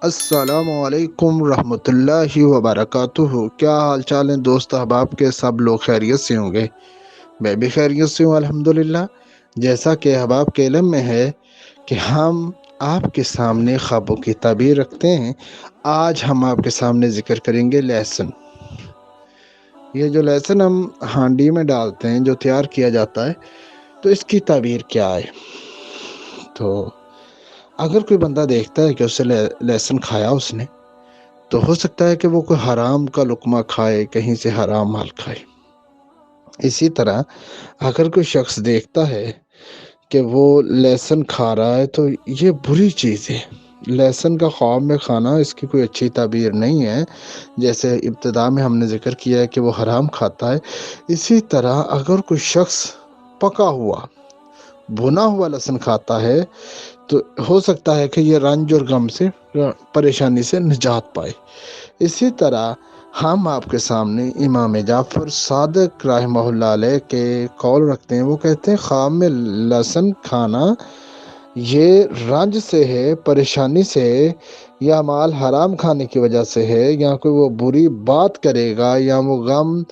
السلام علیکم ورحمۃ اللہ وبرکاتہ۔ کیا حال چال ہیں دوست احباب کے؟ سب لوگ خیریت سے ہوں گے؟ میں بھی خیریت سے ہوں الحمدللہ۔ جیسا کہ احباب کے علم میں ہے کہ ہم آپ کے سامنے خوابوں کی تعبیر رکھتے ہیں، آج ہم آپ کے سامنے ذکر کریں گے لہسن۔ یہ جو لہسن ہم ہانڈی میں ڈالتے ہیں، جو تیار کیا جاتا ہے، تو اس کی تعبیر کیا ہے؟ تو اگر کوئی بندہ دیکھتا ہے کہ اسے لہسن کھایا اس نے، تو ہو سکتا ہے کہ وہ کوئی حرام کا لقمہ کھائے، کہیں سے حرام مال کھائے۔ اسی طرح اگر کوئی شخص دیکھتا ہے کہ وہ لہسن کھا رہا ہے تو یہ بری چیز ہے۔ لہسن کا خواب میں کھانا اس کی کوئی اچھی تعبیر نہیں ہے۔ جیسے ابتدا میں ہم نے ذکر کیا ہے کہ وہ حرام کھاتا ہے، اسی طرح اگر کوئی شخص پکا ہوا بھنا ہوا لہسن کھاتا ہے تو ہو سکتا ہے کہ یہ رنج اور غم سے، پریشانی سے نجات پائے۔ اسی طرح ہم آپ کے سامنے امام جعفر صادق رحمہ اللہ علیہ کے قول رکھتے ہیں۔ وہ کہتے ہیں خواب میں لہسن کھانا یہ رنج سے ہے، پریشانی سے ہے، یا مال حرام کھانے کی وجہ سے ہے، یا کوئی وہ بری بات کرے گا، یا وہ غم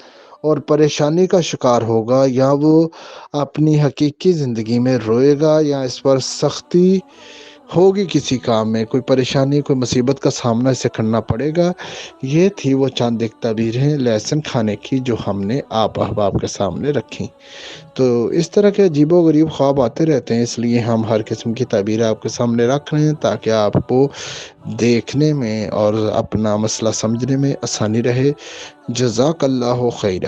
اور پریشانی کا شکار ہوگا، یا وہ اپنی حقیقی زندگی میں روئے گا، یا اس پر سختی ہوگی، کسی کام میں کوئی پریشانی، کوئی مصیبت کا سامنا اسے کرنا پڑے گا۔ یہ تھی وہ چند ایک تعبیریں لہسن کھانے کی جو ہم نے آپ احباب کے سامنے رکھی۔ تو اس طرح کے عجیب و غریب خواب آتے رہتے ہیں، اس لیے ہم ہر قسم کی تعبیر آپ کے سامنے رکھ رہے ہیں تاکہ آپ کو دیکھنے میں اور اپنا مسئلہ سمجھنے میں آسانی رہے۔ جزاک اللہ خیرہ۔